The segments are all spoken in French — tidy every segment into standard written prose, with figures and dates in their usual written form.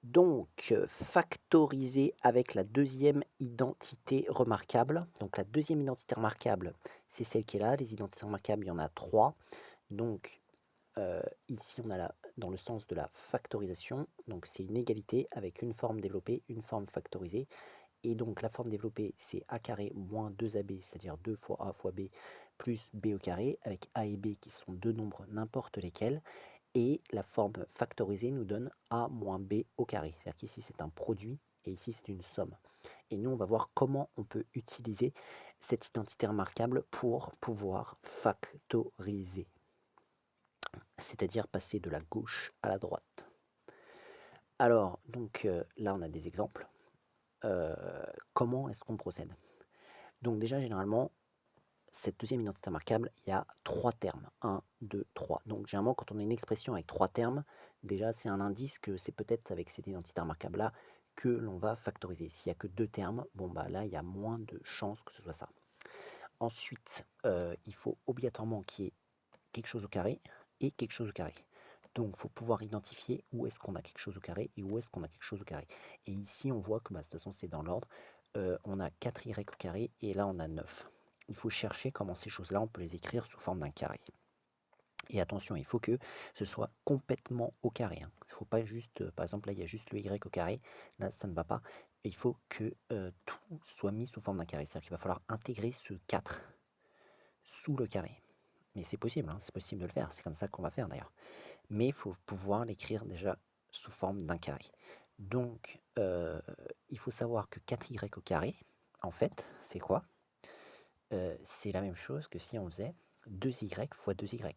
Donc, factoriser avec la deuxième identité remarquable. Donc la deuxième identité remarquable, c'est celle qui est là. Les identités remarquables, il y en a 3. Donc ici, on a dans le sens de la factorisation. Donc c'est une égalité avec une forme développée, une forme factorisée. Et donc la forme développée, c'est a carré moins 2ab, c'est-à-dire 2 fois a fois b, plus b au carré, avec a et b qui sont deux nombres n'importe lesquels. Et la forme factorisée nous donne a moins b au carré. C'est-à-dire qu'ici c'est un produit et ici c'est une somme. Et nous on va voir comment on peut utiliser cette identité remarquable pour pouvoir factoriser. C'est-à-dire passer de la gauche à la droite. Alors donc là on a des exemples. Comment est-ce qu'on procède? Donc déjà généralement cette deuxième identité remarquable, il y a 3 termes. 1, 2, 3. Donc généralement, quand on a une expression avec 3 termes, déjà c'est un indice que c'est peut-être avec cette identité remarquable-là que l'on va factoriser. S'il n'y a que 2 termes, bon bah là, il y a moins de chances que ce soit ça. Ensuite, il faut obligatoirement qu'il y ait quelque chose au carré et quelque chose au carré. Donc il faut pouvoir identifier où est-ce qu'on a quelque chose au carré et où est-ce qu'on a quelque chose au carré. Et ici, on voit que bah, de toute façon, c'est dans l'ordre. On a 4y au carré et là, on a 9. Il faut chercher comment ces choses-là, on peut les écrire sous forme d'un carré. Et attention, il faut que ce soit complètement au carré. Il ne faut pas juste, par exemple, là, il y a juste le y au carré. Là, ça ne va pas. Il faut que tout soit mis sous forme d'un carré. C'est-à-dire qu'il va falloir intégrer ce 4 sous le carré. Mais c'est possible, c'est possible de le faire. C'est comme ça qu'on va faire d'ailleurs. Mais il faut pouvoir l'écrire déjà sous forme d'un carré. Donc, il faut savoir que 4y au carré, en fait, c'est quoi? C'est la même chose que si on faisait 2y fois 2y.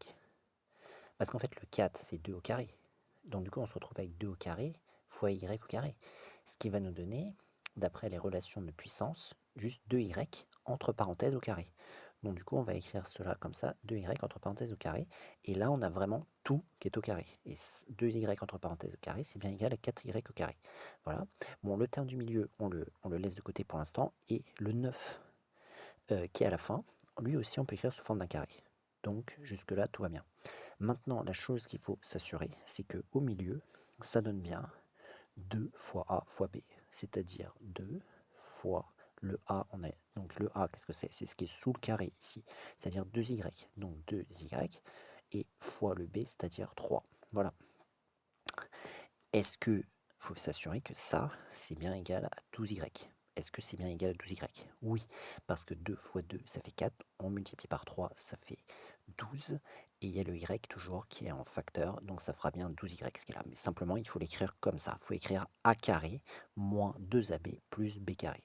Parce qu'en fait, le 4, c'est 2 au carré. Donc du coup, on se retrouve avec 2 au carré fois y au carré. Ce qui va nous donner, d'après les relations de puissance, juste 2y entre parenthèses au carré. Donc du coup, on va écrire cela comme ça, 2y entre parenthèses au carré. Et là, on a vraiment tout qui est au carré. Et 2y entre parenthèses au carré, c'est bien égal à 4y au carré. Voilà. Bon, le terme du milieu, on le laisse de côté pour l'instant. Et le 9 qui est à la fin, lui aussi, on peut écrire sous forme d'un carré. Donc jusque-là, tout va bien. Maintenant, la chose qu'il faut s'assurer, c'est qu'au milieu, ça donne bien 2 fois A fois B. C'est-à-dire 2 fois le A, donc le A, qu'est-ce que c'est? C'est ce qui est sous le carré ici, c'est-à-dire 2y. Donc 2y, et fois le B, c'est-à-dire 3. Voilà. Est-ce que faut s'assurer que ça, c'est bien égal à 12y? Est-ce que c'est bien égal à 12y? Oui, parce que 2 fois 2, ça fait 4. On multiplie par 3, ça fait 12. Et il y a le y toujours qui est en facteur, donc ça fera bien 12y ce qui est là. Mais simplement, il faut l'écrire comme ça. Il faut écrire a carré moins 2ab plus b carré.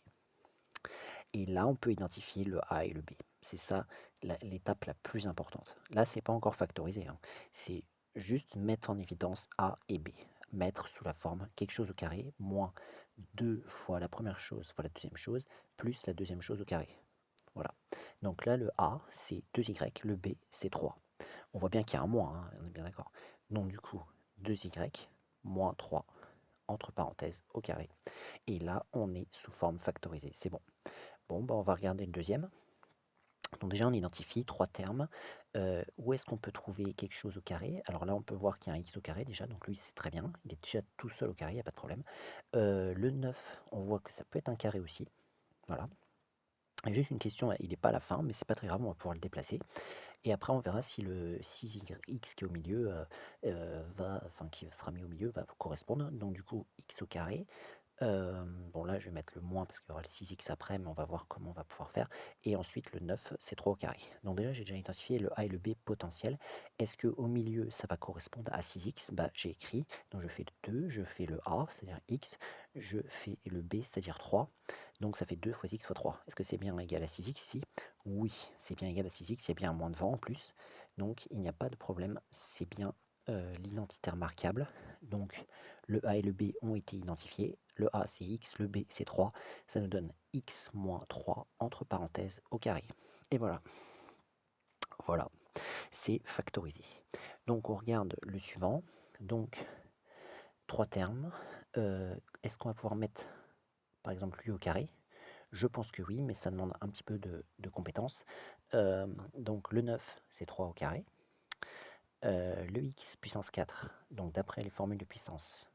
Et là, on peut identifier le a et le b. C'est ça l'étape la plus importante. Là, c'est pas encore factorisé. C'est juste mettre en évidence a et b. Mettre sous la forme quelque chose au carré moins 2 fois la première chose fois la deuxième chose plus la deuxième chose au carré. Voilà. Donc là, le a, c'est 2y, le b, c'est 3. On voit bien qu'il y a un moins, on est bien d'accord. Donc du coup, 2y moins 3 entre parenthèses au carré. Et là, on est sous forme factorisée. C'est bon. Bon, bah, on va regarder le deuxième. Donc déjà, on identifie 3 termes. Où est-ce qu'on peut trouver quelque chose au carré? Alors là, on peut voir qu'il y a un x au carré déjà, donc lui, c'est très bien. Il est déjà tout seul au carré, il n'y a pas de problème. Le 9, on voit que ça peut être un carré aussi. Voilà. Et juste une question, il n'est pas à la fin, mais c'est pas très grave, on va pouvoir le déplacer. Et après, on verra si le 6x qui est au milieu, qui sera mis au milieu, va correspondre. Donc du coup, x au carré. Bon là je vais mettre le moins parce qu'il y aura le 6x après, mais on va voir comment on va pouvoir faire. Et ensuite le 9 c'est 3 au carré. Donc déjà j'ai déjà identifié le a et le b potentiel. Est-ce qu'au milieu ça va correspondre à 6x? Bah j'ai écrit, donc je fais le 2, je fais le a, c'est-à-dire x, je fais le b, c'est-à-dire 3. Donc ça fait 2 fois x fois 3. Est-ce que c'est bien égal à 6x ici? Oui, c'est bien égal à 6x, il y a bien un moins de vent en plus. Donc il n'y a pas de problème, c'est bien l'identité remarquable. Donc le a et le b ont été identifiés. Le a c'est x, le b c'est 3. Ça nous donne x moins 3 entre parenthèses au carré. Et voilà. Voilà, c'est factorisé. Donc on regarde le suivant. Donc 3 termes. Est-ce qu'on va pouvoir mettre par exemple lui au carré? Je pense que oui, mais ça demande un petit peu de compétences. Donc le 9 c'est 3 au carré. Le x puissance 4, donc d'après les formules de puissance,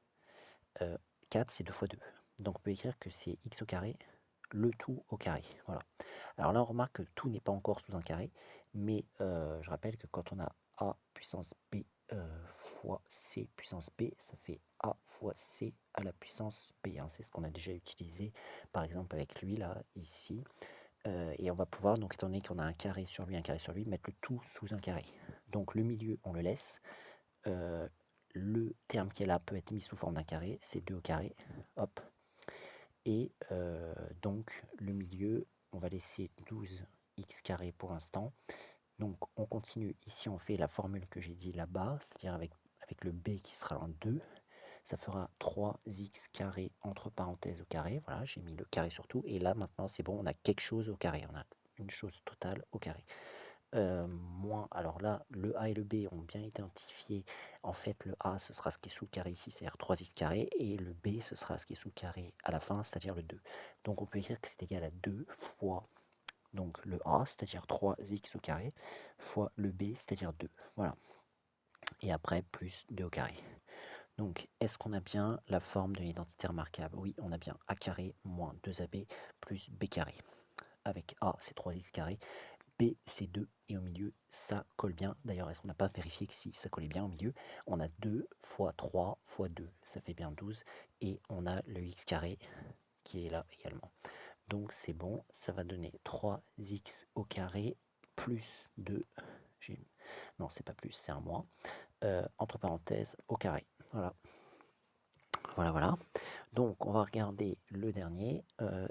4, c'est 2 fois 2. Donc on peut écrire que c'est x au carré, le tout au carré. Voilà. Alors là, on remarque que tout n'est pas encore sous un carré, mais je rappelle que quand on a a puissance b fois c puissance b, ça fait a fois c à la puissance b, hein. C'est ce qu'on a déjà utilisé, par exemple, avec lui, là, ici. Et on va pouvoir, donc étant donné qu'on a un carré sur lui, mettre le tout sous un carré. Donc le milieu, on le laisse. Le terme qui est là peut être mis sous forme d'un carré, c'est 2 au carré. Hop. Et donc le milieu, on va laisser 12x carré pour l'instant. Donc on continue, ici on fait la formule que j'ai dit là-bas, c'est-à-dire avec le b qui sera en 2. Ça fera 3x carré entre parenthèses au carré. Voilà, j'ai mis le carré sur tout. Et là, maintenant, c'est bon, on a quelque chose au carré. On a une chose totale au carré. Moins, alors là, le a et le b ont bien identifié. En fait, le a, ce sera ce qui est sous le carré ici, c'est-à-dire 3x carré. Et le b, ce sera ce qui est sous le carré à la fin, c'est-à-dire le 2. Donc on peut écrire que c'est égal à 2 fois donc le a, c'est-à-dire 3x au carré, fois le b, c'est-à-dire 2. Voilà. Et après, plus 2 au carré. Donc, est-ce qu'on a bien la forme de l'identité remarquable? Oui, on a bien a carré moins 2ab plus b carré. Avec a, c'est 3x carré, b, c'est 2, et au milieu, ça colle bien. D'ailleurs, est-ce qu'on n'a pas vérifié que si ça collait bien au milieu? On a 2 fois 3 fois 2, ça fait bien 12, et on a le x carré qui est là également. Donc, c'est bon, ça va donner 3x au carré plus 2, non, c'est pas plus, c'est un moins, entre parenthèses, au carré. Voilà. Voilà, voilà. Donc, on va regarder le dernier.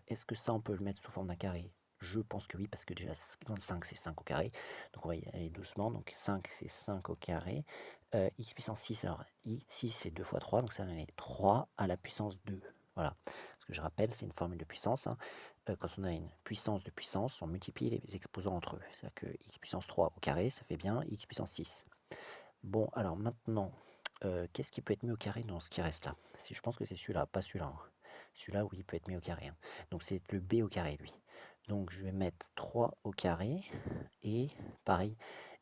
Est-ce que ça, on peut le mettre sous forme d'un carré? Je pense que oui, parce que déjà 25, c'est 5 au carré. Donc, on va y aller doucement. Donc, 5, c'est 5 au carré. X puissance 6, alors 6, c'est 2 fois 3. Donc, ça va donner 3 à la puissance 2. Voilà. Parce que je rappelle, c'est une formule de puissance, hein. Quand on a une puissance de puissance, on multiplie les exposants entre eux. C'est-à-dire que x puissance 3 au carré, ça fait bien x puissance 6. Bon, alors maintenant, qu'est-ce qui peut être mis au carré dans ce qui reste là? Je pense que c'est celui-là, pas celui-là, hein. Celui-là, oui, il peut être mis au carré, hein. Donc c'est le b au carré, lui. Donc je vais mettre 3 au carré, et pareil,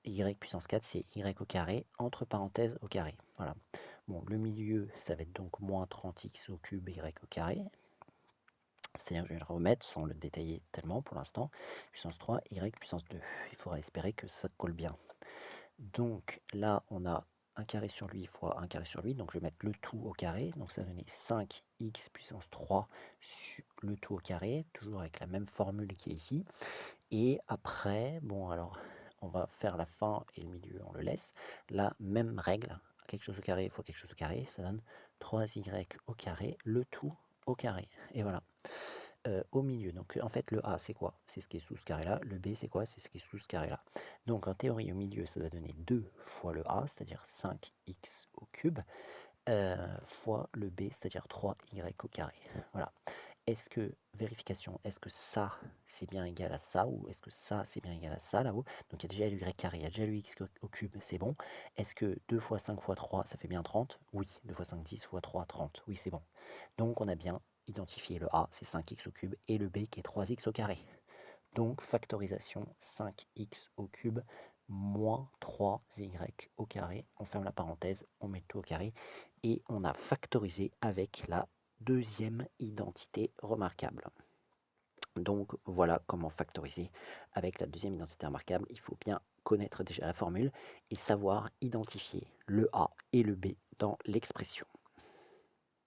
y puissance 4, c'est y au carré, entre parenthèses au carré. Voilà. Bon, le milieu, ça va être donc moins 30x au cube y au carré. C'est-à-dire que je vais le remettre sans le détailler tellement pour l'instant. Puissance 3, y puissance 2. Il faudra espérer que ça colle bien. Donc là, on a un carré sur lui fois un carré sur lui. Donc je vais mettre le tout au carré. Donc ça va donner 5x puissance 3 sur le tout au carré, toujours avec la même formule qui est ici. Et après, bon alors, on va faire la fin et le milieu, on le laisse. La même règle, quelque chose au carré fois quelque chose au carré, ça donne 3y au carré, le tout au carré. Et voilà. Au milieu, donc en fait le A c'est quoi? C'est ce qui est sous ce carré là, le B c'est quoi? C'est ce qui est sous ce carré là. Donc en théorie au milieu ça va donner 2 fois le A, c'est-à-dire 5x au cube, fois le B, c'est-à-dire 3y au carré. Voilà. Est-ce que, vérification, est-ce que ça c'est bien égal à ça, ou est-ce que ça c'est bien égal à ça là-haut? Donc il y a déjà le y carré, il y a déjà le x au cube, c'est bon. Est-ce que 2 fois 5 fois 3 ça fait bien 30? Oui. 2 fois 5, 10 fois 3, 30. Oui, c'est bon. Donc on a bien identifié le A, c'est 5x au cube, et le B qui est 3x au carré. Donc factorisation 5x au cube moins 3y au carré. On ferme la parenthèse, on met tout au carré, et on a factorisé avec la deuxième identité remarquable. Donc voilà comment factoriser avec la deuxième identité remarquable. Il faut bien connaître déjà la formule et savoir identifier le A et le B dans l'expression.